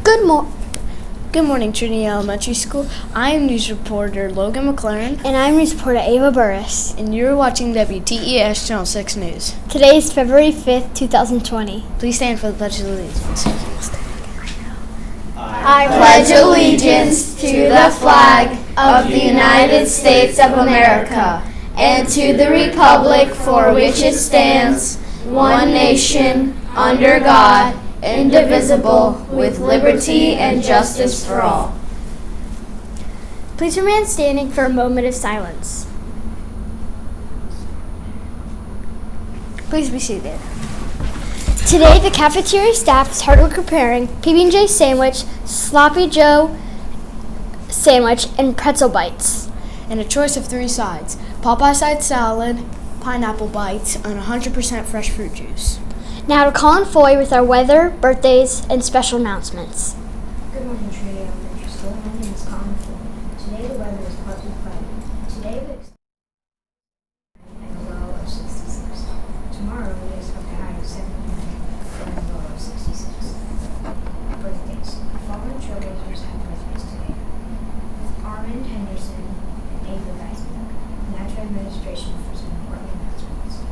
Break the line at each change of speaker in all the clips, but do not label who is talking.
Good mo- Good morning, Trinity Elementary School. I am news reporter Logan McLaren.
And I'm news reporter Ava Burris.
And you're watching WTES Channel 6 News.
Today is February 5th, 2020.
Please stand for the Pledge of Allegiance.
I pledge allegiance to the flag of the United States of America and to the republic for which it stands, one nation, under God, indivisible, with liberty and justice for all.
Please remain standing for a moment of silence.
Please be seated.
Today, the cafeteria staff is hard at work preparing PB&J sandwich, Sloppy Joe sandwich, and pretzel bites.
And a choice of 3 sides: Popeye side salad, pineapple bites, and 100% fresh fruit juice.
Now to Colin Foy with our weather, birthdays, and special announcements.
Good morning, Trinity Elementary School. My name is Colin Foy. Today the weather is partly cloudy. Today we expect a low of 66. Tomorrow we expect a high of 79 and a low of 66. Birthdays. The following trailblazers have birthdays today: Armand Henderson and Ava Geisman. Now to administration for some important announcements.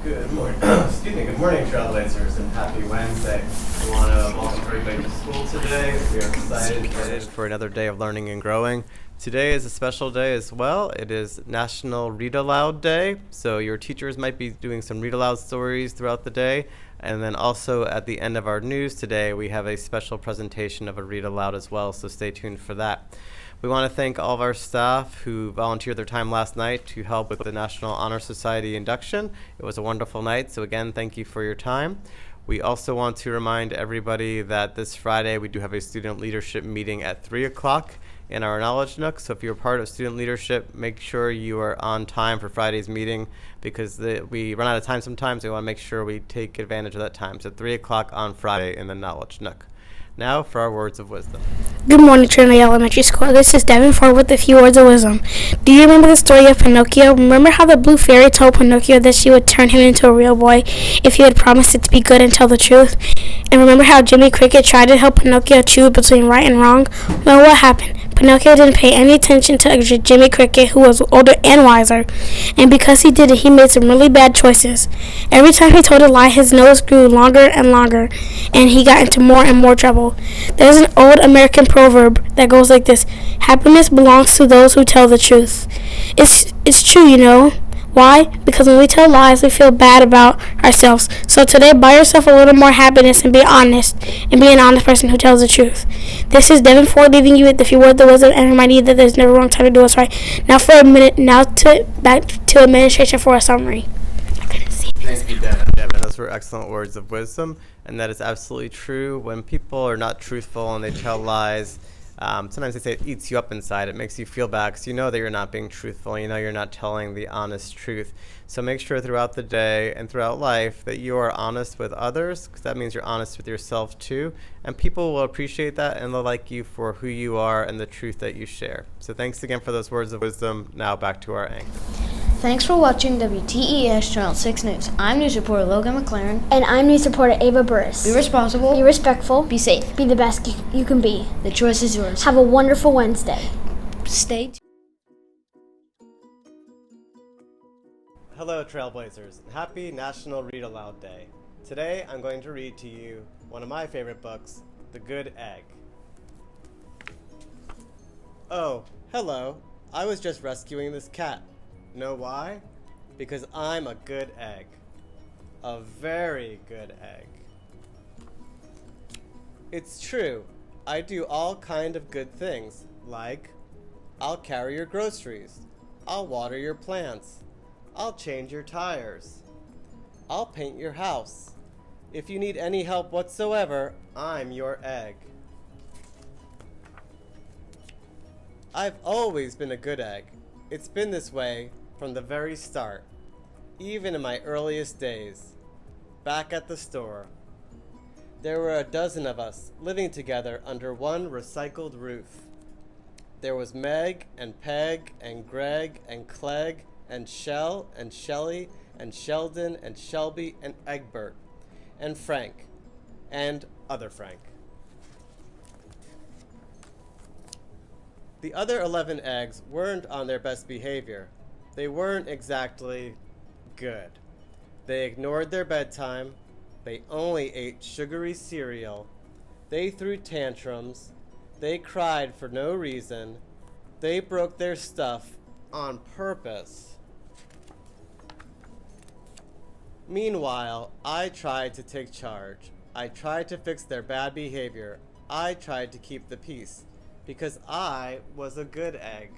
Good morning. Good morning, Trailblazers, and happy Wednesday. We want to welcome everybody to school today. We are excited for another day of learning and growing. Today is a special day as well. It is National Read Aloud Day, so your teachers might be doing some read aloud stories throughout the day. And then also at the end of our news today, we have a special presentation of a read aloud as well, so stay tuned for that. We want to thank all of our staff who volunteered their time last night to help with the National Honor Society induction. It was a wonderful night, so again, thank you for your time. We also want to remind everybody that this Friday we do have a student leadership meeting at 3 o'clock in our Knowledge Nook. So if you're part of student leadership, make sure you are on time for Friday's meeting, because we run out of time sometimes. We want to make sure we take advantage of that time. So 3 o'clock on Friday in the Knowledge Nook. Now for our words of wisdom.
Good morning, Trinity Elementary School. This is Devin Ford with a few words of wisdom. Do you remember the story of Pinocchio? Remember how the blue fairy told Pinocchio that she would turn him into a real boy if he had promised it to be good and tell the truth? And remember how Jimmy Cricket tried to help Pinocchio choose between right and wrong? Well, what happened? Pinocchio didn't pay any attention to Jimmy Cricket, who was older and wiser. And because he did it, he made some really bad choices. Every time he told a lie, his nose grew longer and longer, and he got into more and more trouble. There's an old American proverb that goes like this: happiness belongs to those who tell the truth. It's true, you know. Why? Because when we tell lies, we feel bad about ourselves. So today, buy yourself a little more happiness and be honest, and be an honest person who tells the truth. This is Devin Ford leaving you with a few words of wisdom and reminding you that there's never wrong time to do what's right. Now back to administration for a summary. I couldn't see this.
Thank you, Devin. Those were excellent words of wisdom, and that is absolutely true. When people are not truthful and they tell lies, sometimes they say it eats you up inside. It makes you feel bad because you know that you're not being truthful. You know you're not telling the honest truth. So make sure throughout the day and throughout life that you are honest with others, because that means you're honest with yourself too. And people will appreciate that, and they'll like you for who you are and the truth that you share. So thanks again for those words of wisdom. Now back to our anchor.
Thanks for watching WTES Channel 6 News. I'm news reporter Logan McLaren.
And I'm news reporter Ava Burris.
Be responsible.
Be respectful.
Be safe.
Be the best you can be.
The choice is yours.
Have a wonderful Wednesday.
Stay tuned.
Hello, Trailblazers. Happy National Read Aloud Day. Today, I'm going to read to you one of my favorite books, The Good Egg. Oh, hello. I was just rescuing this cat. Know why? Because I'm a good egg. A very good egg. It's true. I do all kind of good things, like I'll carry your groceries. I'll water your plants. I'll change your tires. I'll paint your house. If you need any help whatsoever, I'm your egg. I've always been a good egg. It's been this way from the very start, even in my earliest days. Back at the store, there were a dozen of us living together under one recycled roof. There was Meg and Peg and Greg and Clegg and Shell and Shelly and Sheldon and Shelby and Egbert and Frank and other Frank. The other 11 eggs weren't on their best behavior. They weren't exactly good. They ignored their bedtime. They only ate sugary cereal. They threw tantrums. They cried for no reason. They broke their stuff on purpose. Meanwhile, I tried to take charge. I tried to fix their bad behavior. I tried to keep the peace because I was a good egg.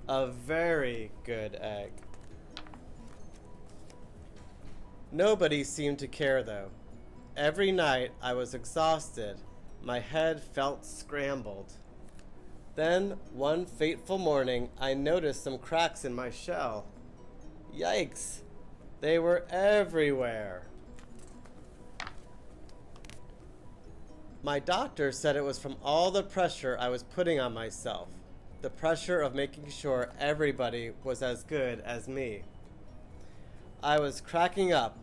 A very good egg. Nobody seemed to care though. Every night I was exhausted. My head felt scrambled. Then, one fateful morning, I noticed some cracks in my shell. Yikes! They were everywhere. My doctor said it was from all the pressure I was putting on myself. The pressure of making sure everybody was as good as me. I was cracking up.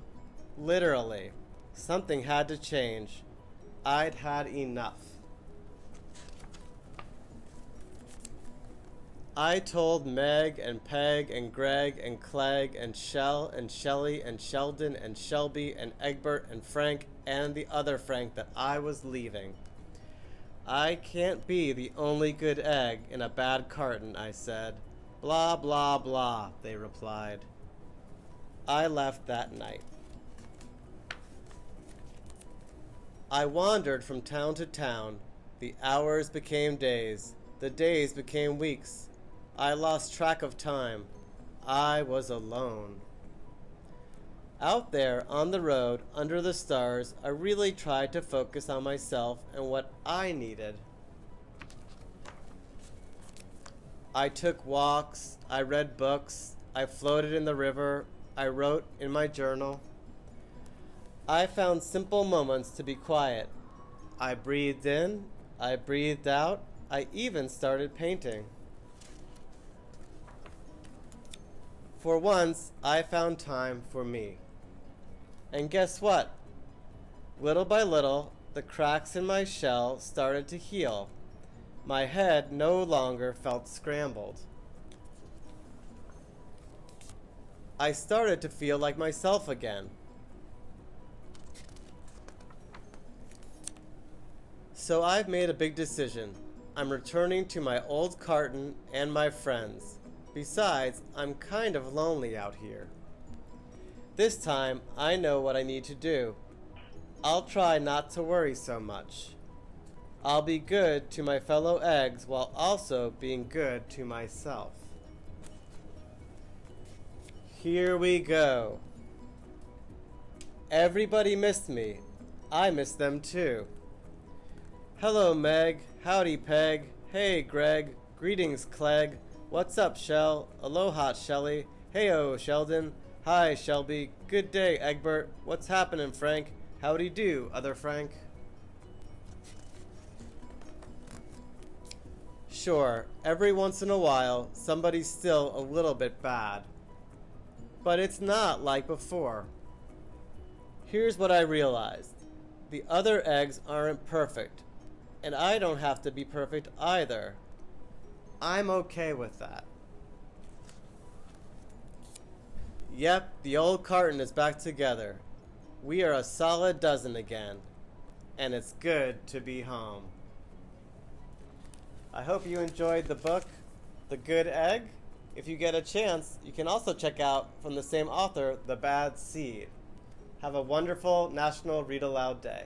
Literally. Something had to change. I'd had enough. I told Meg and Peg and Greg and Clegg and Shell and Shelly and Sheldon and Shelby and Egbert and Frank and the other Frank that I was leaving. I can't be the only good egg in a bad carton, I said. Blah, blah, blah, they replied. I left that night. I wandered from town to town. The hours became days. The days became weeks. I lost track of time. I was alone. Out there on the road, under the stars, I really tried to focus on myself and what I needed. I took walks. I read books. I floated in the river. I wrote in my journal. I found simple moments to be quiet. I breathed in. I breathed out. I even started painting. For once, I found time for me. And guess what? Little by little, the cracks in my shell started to heal. My head no longer felt scrambled. I started to feel like myself again. So I've made a big decision. I'm returning to my old carton and my friends. Besides, I'm kind of lonely out here. This time, I know what I need to do. I'll try not to worry so much. I'll be good to my fellow eggs while also being good to myself. Here we go. Everybody missed me. I missed them too. Hello, Meg. Howdy, Peg. Hey, Greg. Greetings, Clegg. What's up, Shell? Aloha, Shelly. Heyo, Sheldon. Hi, Shelby. Good day, Egbert. What's happening, Frank? Howdy do, other Frank. Sure, every once in a while, somebody's still a little bit bad. But it's not like before. Here's what I realized. The other eggs aren't perfect, and I don't have to be perfect either. I'm okay with that. Yep, the old carton is back together. We are a solid dozen again, and it's good to be home. I hope you enjoyed the book, The Good Egg. If you get a chance, you can also check out, from the same author, The Bad Seed. Have a wonderful National Read Aloud Day.